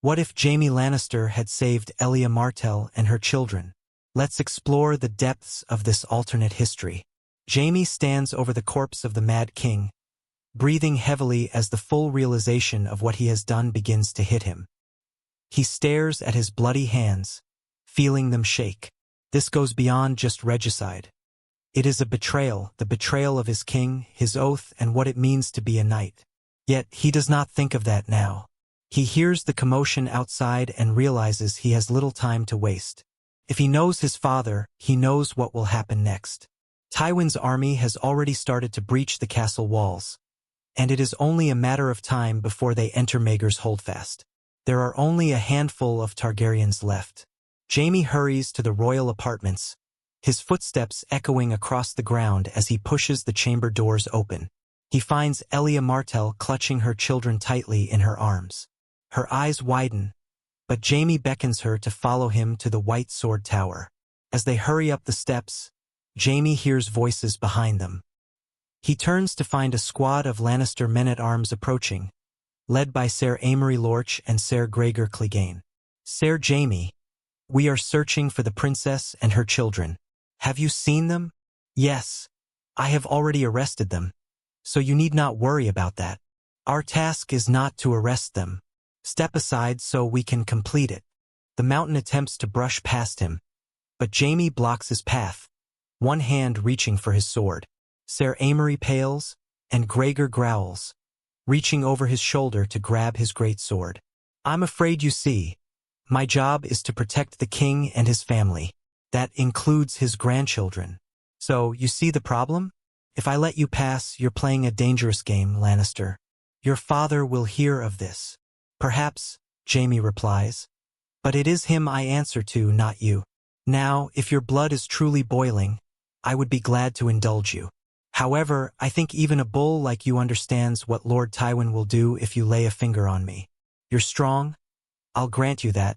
What if Jaime Lannister had saved Elia Martell and her children? Let's explore the depths of this alternate history. Jaime stands over the corpse of the Mad King, breathing heavily as the full realization of what he has done begins to hit him. He stares at his bloody hands, feeling them shake. This goes beyond just regicide. It is a betrayal, the betrayal of his king, his oath, and what it means to be a knight. Yet he does not think of that now. He hears the commotion outside and realizes he has little time to waste. If he knows his father, he knows what will happen next. Tywin's army has already started to breach the castle walls, and it is only a matter of time before they enter Maegor's Holdfast. There are only a handful of Targaryens left. Jaime hurries to the royal apartments, his footsteps echoing across the ground as he pushes the chamber doors open. He finds Elia Martell clutching her children tightly in her arms. Her eyes widen, but Jaime beckons her to follow him to the White Sword Tower. As they hurry up the steps, Jaime hears voices behind them. He turns to find a squad of Lannister men-at-arms approaching, led by Ser Amory Lorch and Ser Gregor Clegane. Ser Jaime, we are searching for the princess and her children. Have you seen them? Yes. I have already arrested them, so you need not worry about that. Our task is not to arrest them. Step aside so we can complete it. The mountain attempts to brush past him, but Jaime blocks his path, one hand reaching for his sword. Ser Amory pales, and Gregor growls, reaching over his shoulder to grab his great sword. I'm afraid you see. My job is to protect the king and his family. That includes his grandchildren. So, you see the problem? If I let you pass, you're playing a dangerous game, Lannister. Your father will hear of this. Perhaps, Jaime replies. But it is him I answer to, not you. Now, if your blood is truly boiling, I would be glad to indulge you. However, I think even a bull like you understands what Lord Tywin will do if you lay a finger on me. You're strong? I'll grant you that.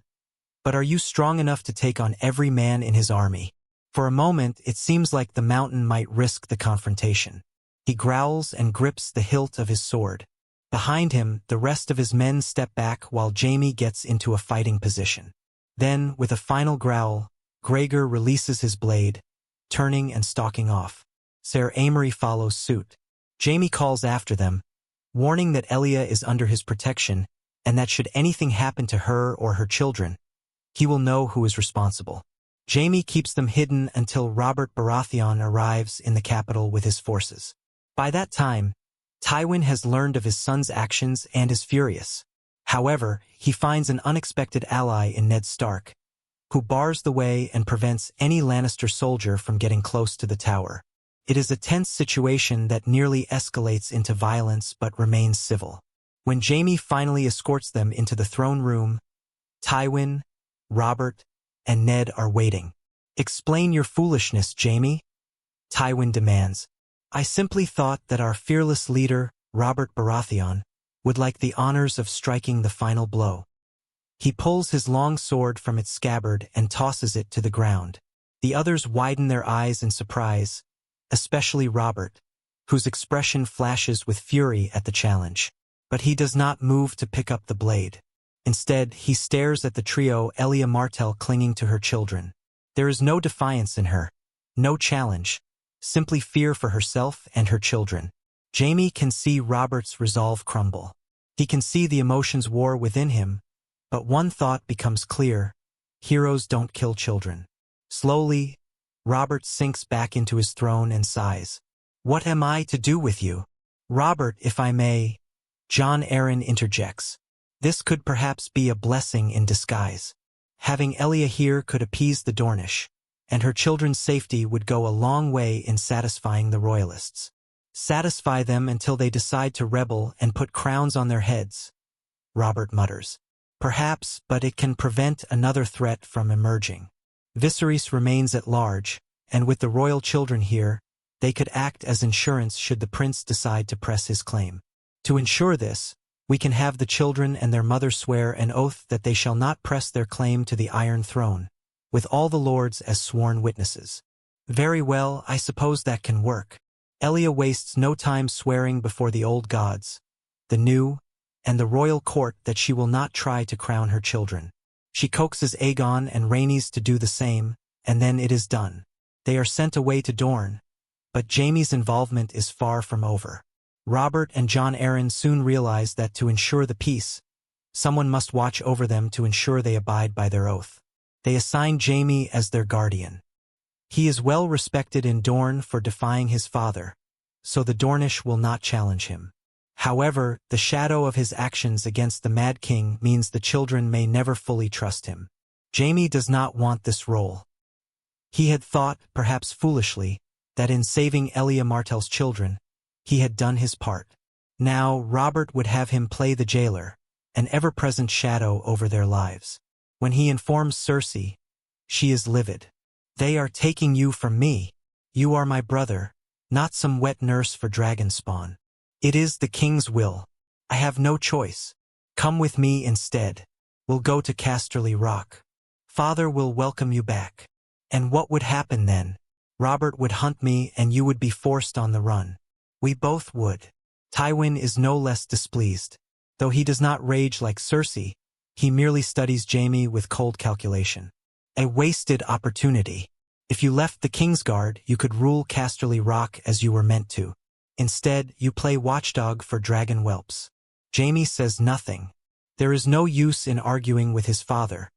But are you strong enough to take on every man in his army? For a moment, it seems like the mountain might risk the confrontation. He growls and grips the hilt of his sword. Behind him, the rest of his men step back while Jaime gets into a fighting position. Then, with a final growl, Gregor releases his blade, turning and stalking off. Ser Amory follows suit. Jaime calls after them, warning that Ellia is under his protection and that should anything happen to her or her children, he will know who is responsible. Jaime keeps them hidden until Robert Baratheon arrives in the capital with his forces. By that time, Tywin has learned of his son's actions and is furious. However, he finds an unexpected ally in Ned Stark, who bars the way and prevents any Lannister soldier from getting close to the tower. It is a tense situation that nearly escalates into violence but remains civil. When Jaime finally escorts them into the throne room, Tywin, Robert, and Ned are waiting. Explain your foolishness, Jaime, Tywin demands. I simply thought that our fearless leader, Robert Baratheon, would like the honors of striking the final blow. He pulls his long sword from its scabbard and tosses it to the ground. The others widen their eyes in surprise, especially Robert, whose expression flashes with fury at the challenge. But he does not move to pick up the blade. Instead, he stares at the trio Elia Martell clinging to her children. There is no defiance in her, no challenge, simply fear for herself and her children. Jaime can see Robert's resolve crumble. He can see the emotions war within him, but one thought becomes clear: heroes don't kill children. Slowly, Robert sinks back into his throne and sighs. What am I to do with you? Robert, if I may, Jon Arryn interjects. This could perhaps be a blessing in disguise. Having Ellia here could appease the Dornish, and her children's safety would go a long way in satisfying the royalists. Satisfy them until they decide to rebel and put crowns on their heads, Robert mutters. Perhaps, but it can prevent another threat from emerging. Viserys remains at large, and with the royal children here, they could act as insurance should the prince decide to press his claim. To ensure this, we can have the children and their mother swear an oath that they shall not press their claim to the Iron Throne, with all the lords as sworn witnesses. Very well, I suppose that can work. Ellia wastes no time swearing before the old gods, the new, and the royal court that she will not try to crown her children. She coaxes Aegon and Rhaenys to do the same, and then it is done. They are sent away to Dorne, but Jaime's involvement is far from over. Robert and Jon Arryn soon realize that to ensure the peace, someone must watch over them to ensure they abide by their oath. They assign Jaime as their guardian. He is well respected in Dorne for defying his father, so the Dornish will not challenge him. However, the shadow of his actions against the Mad King means the children may never fully trust him. Jaime does not want this role. He had thought, perhaps foolishly, that in saving Elia Martell's children, he had done his part. Now Robert would have him play the jailer, an ever-present shadow over their lives. When he informs Cersei, she is livid. "They are taking you from me. You are my brother, not some wet nurse for dragon spawn. It is the king's will. I have no choice. Come with me instead. We'll go to Casterly Rock. Father will welcome you back." And what would happen then? Robert would hunt me and you would be forced on the run. We both would. Tywin is no less displeased. Though he does not rage like Cersei, he merely studies Jaime with cold calculation. A wasted opportunity. If you left the Kingsguard, you could rule Casterly Rock as you were meant to. Instead, you play watchdog for dragon whelps. Jaime says nothing. There is no use in arguing with his father,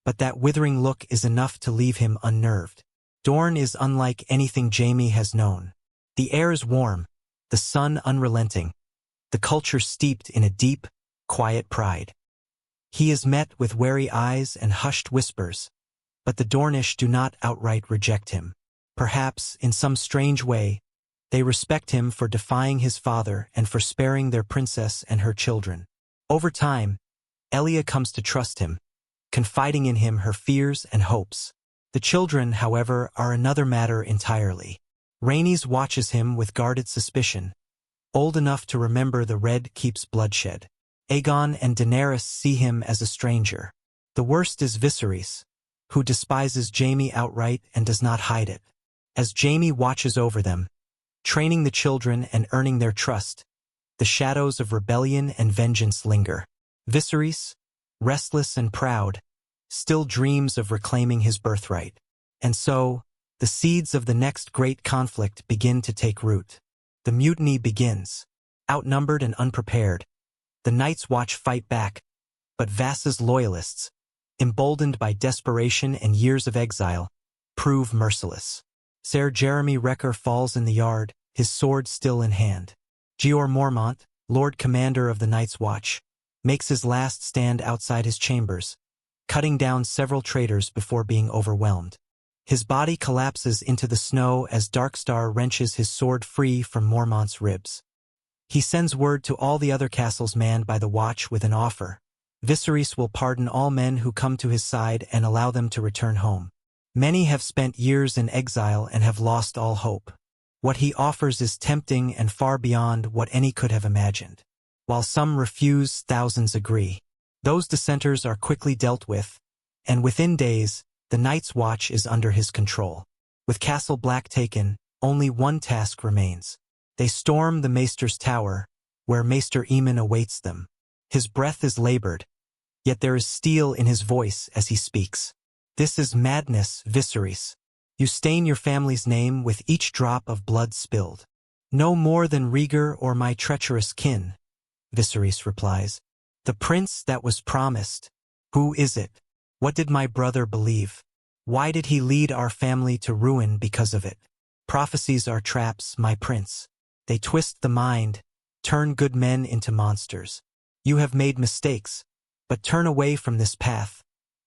but that withering look is enough to leave him unnerved. Dorne is unlike anything Jaime has known. The air is warm, the sun unrelenting, the culture steeped in a deep, quiet pride. He is met with wary eyes and hushed whispers, but the Dornish do not outright reject him. Perhaps, in some strange way, they respect him for defying his father and for sparing their princess and her children. Over time, Ellia comes to trust him, confiding in him her fears and hopes. The children, however, are another matter entirely. Rhaenys watches him with guarded suspicion, old enough to remember the red keeps bloodshed. Aegon and Daenerys see him as a stranger. The worst is Viserys, who despises Jaime outright and does not hide it. As Jaime watches over them, training the children and earning their trust, the shadows of rebellion and vengeance linger. Viserys, restless and proud, still dreams of reclaiming his birthright. And so, the seeds of the next great conflict begin to take root. The mutiny begins. Outnumbered and unprepared, the Night's Watch fight back, but Vass's loyalists, emboldened by desperation and years of exile, prove merciless. Ser Jeremy Wrecker falls in the yard, his sword still in hand. Jeor Mormont, Lord Commander of the Night's Watch, makes his last stand outside his chambers, cutting down several traitors before being overwhelmed. His body collapses into the snow as Darkstar wrenches his sword free from Mormont's ribs. He sends word to all the other castles manned by the Watch with an offer. Viserys will pardon all men who come to his side and allow them to return home. Many have spent years in exile and have lost all hope. What he offers is tempting and far beyond what any could have imagined. While some refuse, thousands agree. Those dissenters are quickly dealt with, and within days, the Night's Watch is under his control. With Castle Black taken, only one task remains. They storm the Maester's tower, where Maester Aemon awaits them. His breath is labored, yet there is steel in his voice as he speaks. "This is madness, Viserys. You stain your family's name with each drop of blood spilled." "No more than Rhaegar or my treacherous kin," Viserys replies. "The prince that was promised. Who is it? What did my brother believe? Why did he lead our family to ruin because of it? Prophecies are traps, my prince. They twist the mind, turn good men into monsters. You have made mistakes, but turn away from this path,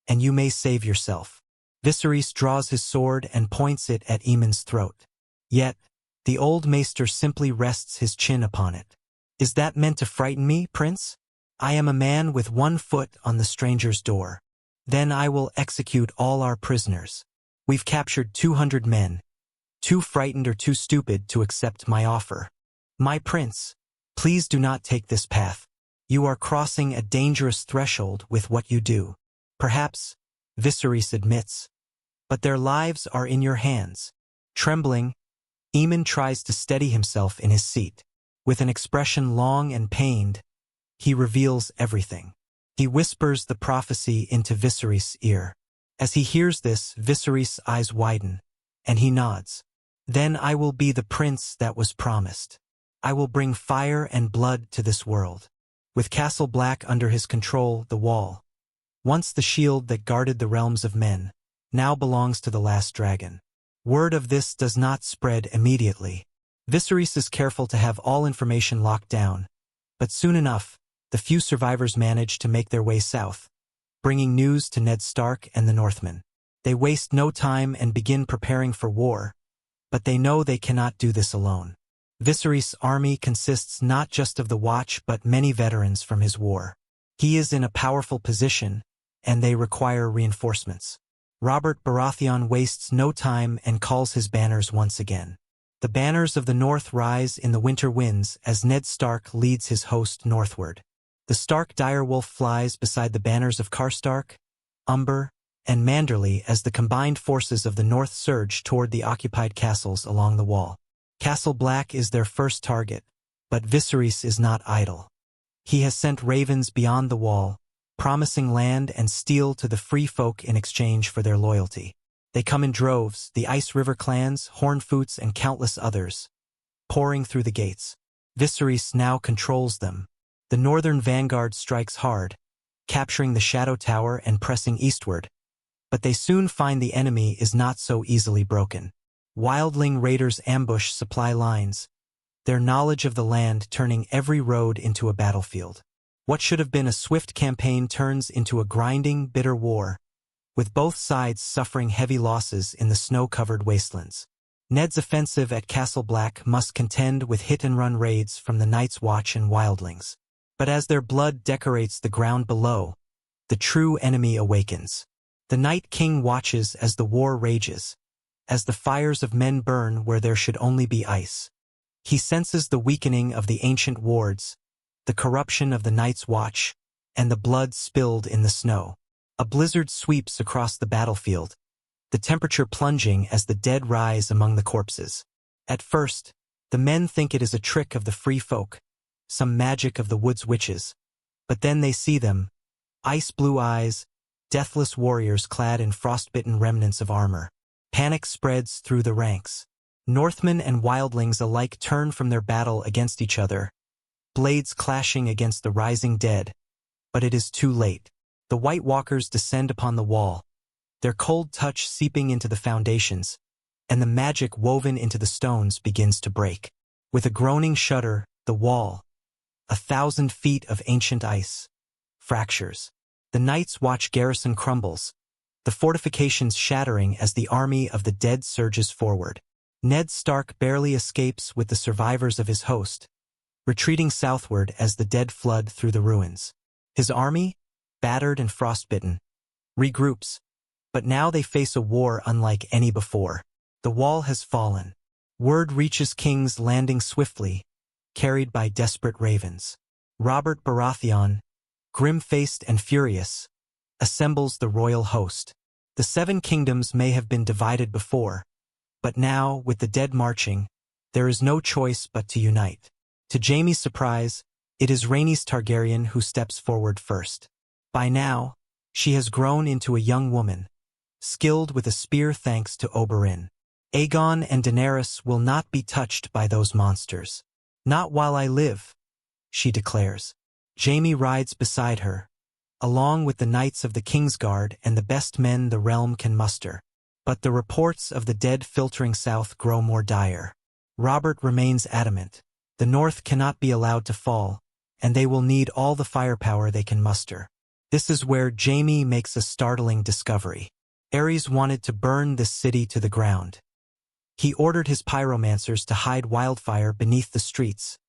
and you may save yourself." Viserys draws his sword and points it at Aemon's throat. Yet, the old maester simply rests his chin upon it. "Is that meant to frighten me, prince? I am a man with one foot on the stranger's door. Then I will execute all our prisoners. We've captured 200 men, too frightened or too stupid to accept my offer. My prince, please do not take this path. You are crossing a dangerous threshold with what you do." "Perhaps," Viserys admits, "but their lives are in your hands." Trembling, Aemon tries to steady himself in his seat. With an expression long and pained, he reveals everything. He whispers the prophecy into Viserys' ear. As he hears this, Viserys' eyes widen, and he nods. Then I will be the prince that was promised. I will bring fire and blood to this world. With Castle Black under his control, the wall, once the shield that guarded the realms of men, now belongs to the last dragon. Word of this does not spread immediately. Viserys is careful to have all information locked down, but soon enough, the few survivors manage to make their way south, bringing news to Ned Stark and the Northmen. They waste no time and begin preparing for war, but they know they cannot do this alone. Viserys' army consists not just of the Watch but many veterans from his war. He is in a powerful position, and they require reinforcements. Robert Baratheon wastes no time and calls his banners once again. The banners of the North rise in the winter winds as Ned Stark leads his host northward. The Stark direwolf flies beside the banners of Karstark, Umber, and Manderley as the combined forces of the North surge toward the occupied castles along the wall. Castle Black is their first target, but Viserys is not idle. He has sent ravens beyond the wall, promising land and steel to the free folk in exchange for their loyalty. They come in droves, the Ice River clans, Hornfoots, and countless others, pouring through the gates. Viserys now controls them. The northern vanguard strikes hard, capturing the Shadow Tower and pressing eastward, but they soon find the enemy is not so easily broken. Wildling raiders ambush supply lines, their knowledge of the land turning every road into a battlefield. What should have been a swift campaign turns into a grinding, bitter war, with both sides suffering heavy losses in the snow-covered wastelands. Ned's offensive at Castle Black must contend with hit-and-run raids from the Night's Watch and wildlings. But as their blood decorates the ground below, the true enemy awakens. The Night King watches as the war rages, as the fires of men burn where there should only be ice. He senses the weakening of the ancient wards, the corruption of the Night's Watch, and the blood spilled in the snow. A blizzard sweeps across the battlefield, the temperature plunging as the dead rise among the corpses. At first, the men think it is a trick of the free folk, some magic of the woods witches. But then they see them, ice-blue eyes, deathless warriors clad in frostbitten remnants of armor. Panic spreads through the ranks. Northmen and wildlings alike turn from their battle against each other, blades clashing against the rising dead. But it is too late. The White Walkers descend upon the wall, their cold touch seeping into the foundations, and the magic woven into the stones begins to break. With a groaning shudder, the wall, 1,000 feet of ancient ice, fractures. The Night's Watch garrison crumbles, the fortifications shattering as the army of the dead surges forward. Ned Stark barely escapes with the survivors of his host, retreating southward as the dead flood through the ruins. His army, battered and frostbitten, regroups, but now they face a war unlike any before. The wall has fallen. Word reaches King's Landing swiftly, carried by desperate ravens. Robert Baratheon, grim-faced and furious, assembles the royal host. The 7 kingdoms may have been divided before, but now, with the dead marching, there is no choice but to unite. To Jaime's surprise, it is Rhaenys Targaryen who steps forward first. By now, she has grown into a young woman, skilled with a spear thanks to Oberyn. Aegon and Daenerys will not be touched by those monsters. Not while I live, she declares. Jaime rides beside her, along with the knights of the Kingsguard and the best men the realm can muster. But the reports of the dead filtering south grow more dire. Robert remains adamant. The North cannot be allowed to fall, and they will need all the firepower they can muster. This is where Jaime makes a startling discovery. Aerys wanted to burn this city to the ground. He ordered his pyromancers to hide wildfire beneath the streets,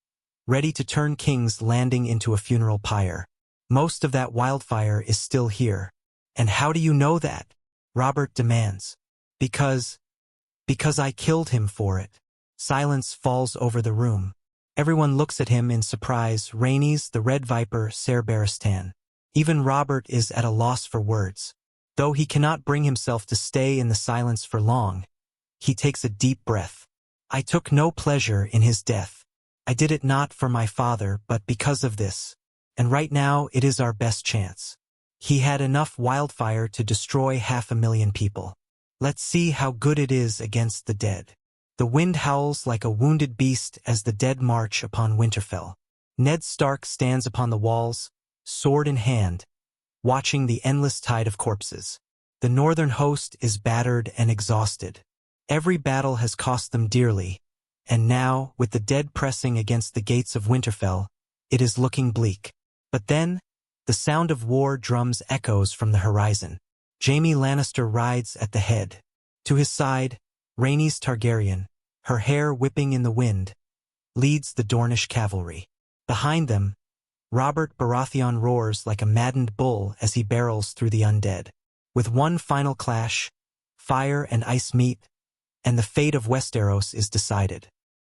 ready to turn King's Landing into a funeral pyre. Most of that wildfire is still here. And how do you know that? Robert demands. Because I killed him for it. Silence falls over the room. Everyone looks at him in surprise. Rhaenys, the Red Viper, Ser Barristan. Even Robert is at a loss for words. Though he cannot bring himself to stay in the silence for long, he takes a deep breath. I took no pleasure in his death. I did it not for my father, but because of this. and right now it is our best chance. He had enough wildfire to destroy 500,000 people. Let's see how good it is against the dead. The wind howls like a wounded beast as the dead march upon Winterfell. Ned Stark stands upon the walls, sword in hand, watching the endless tide of corpses. The northern host is battered and exhausted. Every battle has cost them dearly, and now, with the dead pressing against the gates of Winterfell, it is looking bleak. But then, the sound of war drums echoes from the horizon. Jaime Lannister rides at the head. To his side, Rhaenys Targaryen, her hair whipping in the wind, leads the Dornish cavalry. Behind them, Robert Baratheon roars like a maddened bull as he barrels through the undead. With one final clash, fire and ice meet, and the fate of Westeros is decided.